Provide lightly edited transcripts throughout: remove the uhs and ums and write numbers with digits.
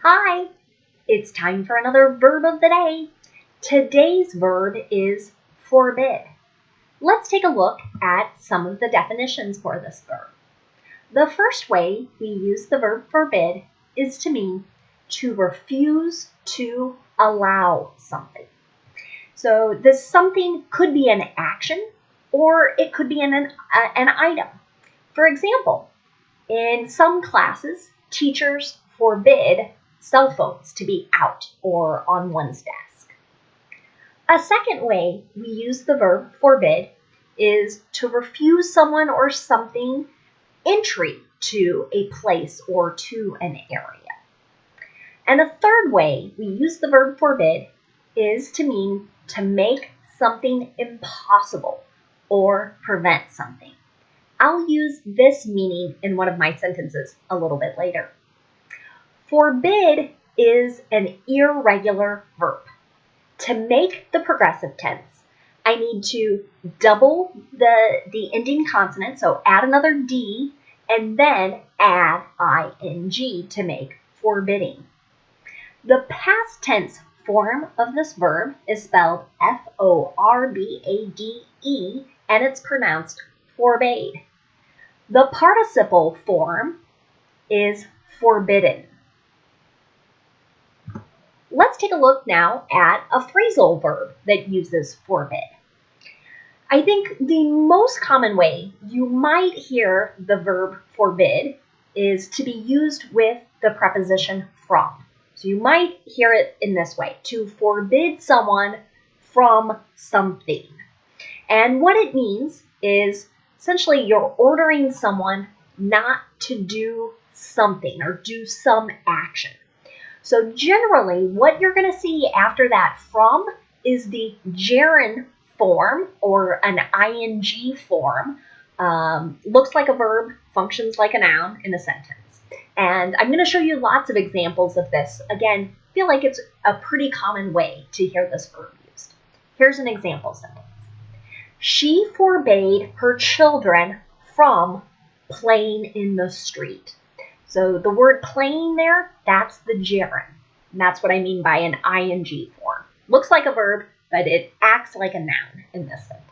Hi, it's time for another verb of the day. Today's verb is forbid. Let's take a look at some of the definitions for this verb. The first way we use the verb forbid is to mean to refuse to allow something. So this something could be an action or it could be an item. For example, in some classes, teachers forbid cell phones to be out or on one's desk. A second way we use the verb forbid is to refuse someone or something entry to a place or to an area. And a third way we use the verb forbid is to mean to make something impossible or prevent something. I'll use this meaning in one of my sentences a little bit later. Forbid is an irregular verb. To make the progressive tense, I need to double the ending consonant, so add another D, and then add ing to make forbidding. The past tense form of this verb is spelled F-O-R-B-A-D-E, and it's pronounced forbade. The participle form is forbidden. Let's take a look now at a phrasal verb that uses forbid. I think the most common way you might hear the verb forbid is to be used with the preposition from. So you might hear it in this way, to forbid someone from something. And what it means is essentially you're ordering someone not to do something or do some action. So generally, what you're going to see after that from is the gerund form or an ing form. Looks like a verb, functions like a noun in a sentence. And I'm going to show you lots of examples of this. Again, I feel like it's a pretty common way to hear this verb used. Here's an example sentence. She forbade her children from playing in the street. So the word playing there, that's the gerund. And that's what I mean by an ing form. Looks like a verb, but it acts like a noun in this sentence.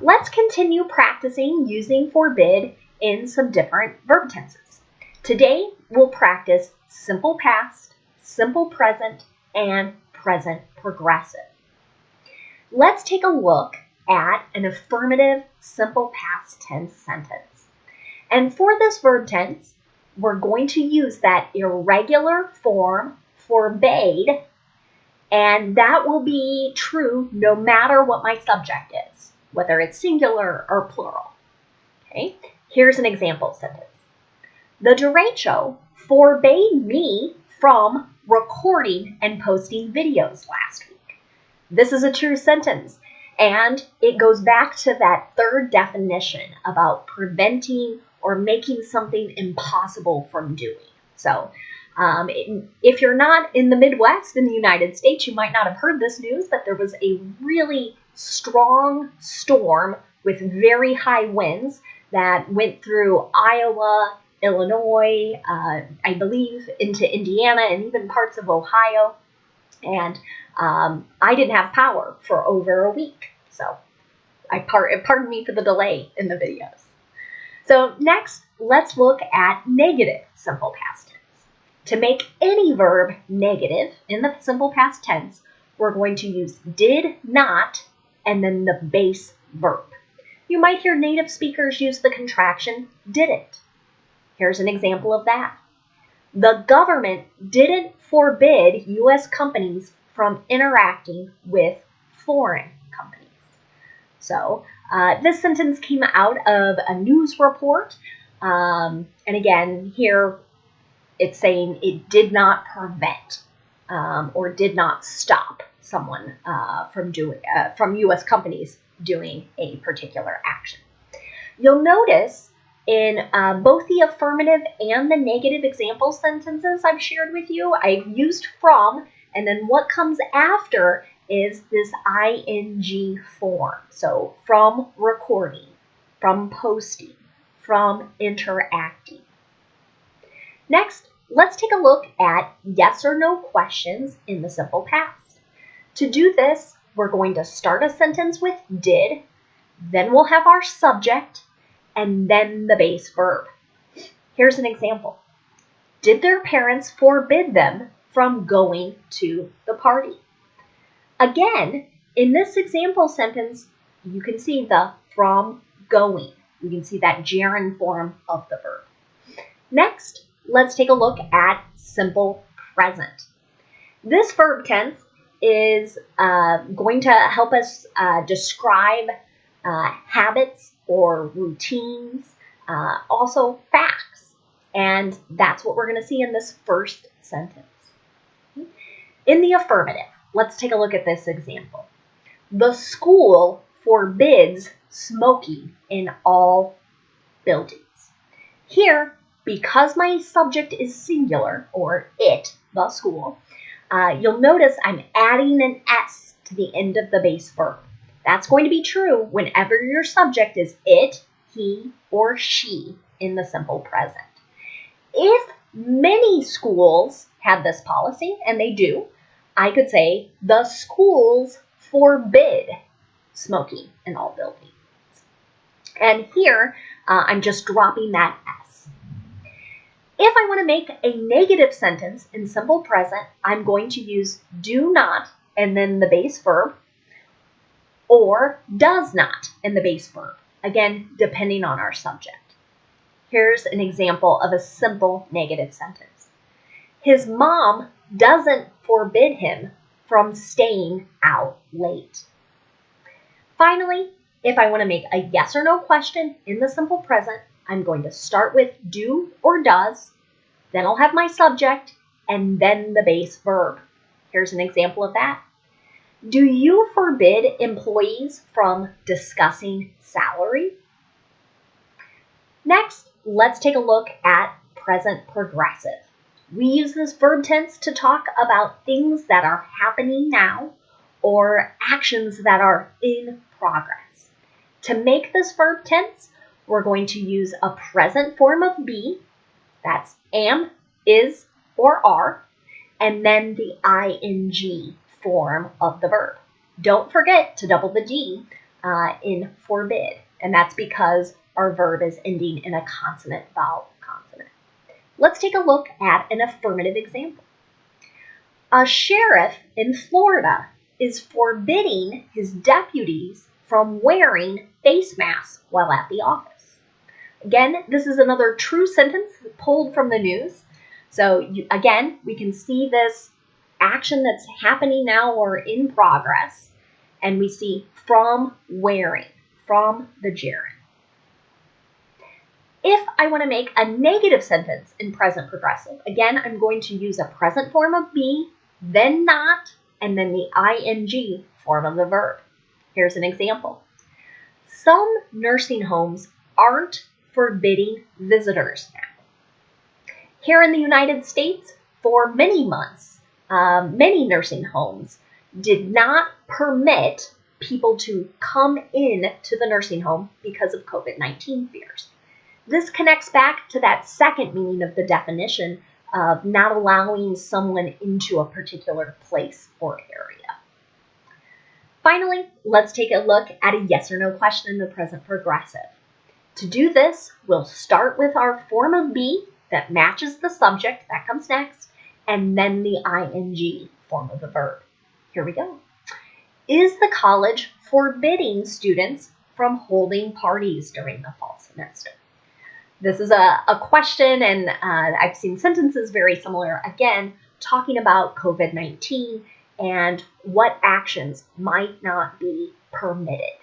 Let's continue practicing using forbid in some different verb tenses. Today, we'll practice simple past, simple present, and present progressive. Let's take a look at an affirmative simple past tense sentence. And for this verb tense, we're going to use that irregular form forbade, and that will be true no matter what my subject is, whether it's singular or plural. Okay, here's an example sentence. The derecho forbade me from recording and posting videos last week. This is a true sentence, and it goes back to that third definition about preventing or making something impossible from doing. So if you're not in the Midwest in the United States, you might not have heard this news, but there was a really strong storm with very high winds that went through Iowa, Illinois, I believe into Indiana and even parts of Ohio. And I didn't have power for over a week. So pardon me for the delay in the videos. So next, let's look at negative simple past tense. To make any verb negative in the simple past tense, we're going to use did not and then the base verb. You might hear native speakers use the contraction didn't. Here's an example of that. The government didn't forbid U.S. companies from interacting with foreign companies. So this sentence came out of a news report. And again, here it's saying it did not prevent or did not stop someone from U.S. companies doing a particular action. You'll notice in both the affirmative and the negative example sentences I've shared with you, I've used from, and then what comes after is this ing form. So from recording, from posting, from interacting. Next, let's take a look at yes or no questions in the simple past. To do this, we're going to start a sentence with did, then we'll have our subject, and then the base verb. Here's an example. Did their parents forbid them from going to the party? Again, in this example sentence, you can see the from going. You can see that gerund form of the verb. Next, let's take a look at simple present. This verb tense is going to help us describe habits or routines, also facts. And that's what we're going to see in this first sentence. In the affirmative, let's take a look at this example. The school forbids smoking in all buildings. Here, because my subject is singular, or it, the school, you'll notice I'm adding an S to the end of the base verb. That's going to be true whenever your subject is it, he, or she in the simple present. If many schools have this policy, and they do, I could say the schools forbid smoking in all buildings. And here, I'm just dropping that S. If I want to make a negative sentence in simple present, I'm going to use do not and then the base verb, or does not and the base verb, again, depending on our subject. Here's an example of a simple negative sentence. His mom doesn't forbid him from staying out late. Finally, if I want to make a yes or no question in the simple present, I'm going to start with do or does, then I'll have my subject, and then the base verb. Here's an example of that. Do you forbid employees from discussing salary? Next, let's take a look at present progressive. We use this verb tense to talk about things that are happening now or actions that are in progress. To make this verb tense, we're going to use a present form of be, that's am, is, or are, and then the ing form of the verb. Don't forget to double the D in forbid, and that's because our verb is ending in a consonant vowel consonant. Let's take a look at an affirmative example. A sheriff in Florida is forbidding his deputies from wearing face masks while at the office. Again, this is another true sentence pulled from the news. So again, we can see this action that's happening now or in progress, and we see from wearing, from the gerund. If I want to make a negative sentence in present progressive, again, I'm going to use a present form of be, then not, and then the ing form of the verb. Here's an example. Some nursing homes aren't forbidding visitors now. Here in the United States, for many months, many nursing homes did not permit people to come in to the nursing home because of COVID-19 fears. This connects back to that second meaning of the definition of not allowing someone into a particular place or area. Finally, let's take a look at a yes or no question in the present progressive. To do this, we'll start with our form of be that matches the subject, that comes next, and then the ing form of the verb. Here we go. Is the college forbidding students from holding parties during the fall semester? This is a question, and I've seen sentences very similar, again, talking about COVID-19 and what actions might not be permitted.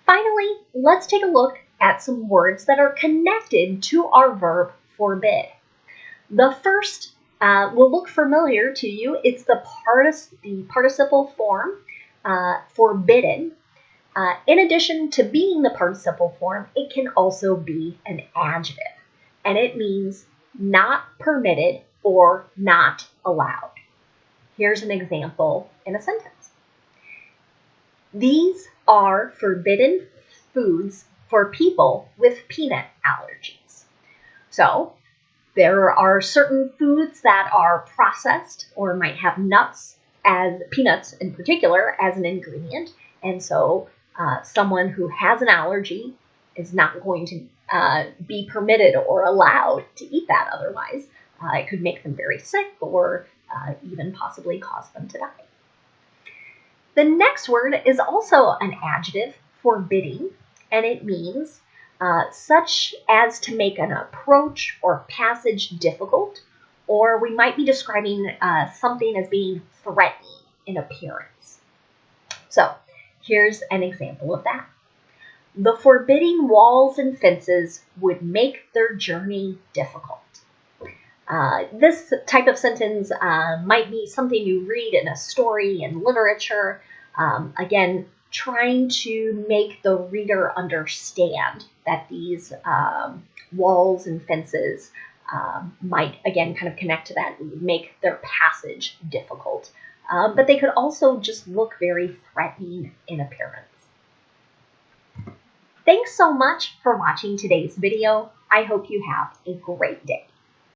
Finally, let's take a look at some words that are connected to our verb forbid. The first will look familiar to you. It's the participle form, forbidden. In addition to being the participle form, it can also be an adjective, and it means not permitted or not allowed. Here's an example in a sentence. These are forbidden foods for people with peanut allergies. So, There are certain foods that are processed or might have nuts, as peanuts in particular, as an ingredient. And so someone who has an allergy is not going to be permitted or allowed to eat that otherwise. It could make them very sick or even possibly cause them to die. The next word is also an adjective, forbidding, and it means such as to make an approach or passage difficult, or we might be describing something as being threatening in appearance. So here's an example of that. The forbidding walls and fences would make their journey difficult. This type of sentence might be something you read in a story in literature, again, trying to make the reader understand that these walls and fences might, again, kind of connect to that, make their passage difficult. But they could also just look very threatening in appearance. Thanks so much for watching today's video. I hope you have a great day.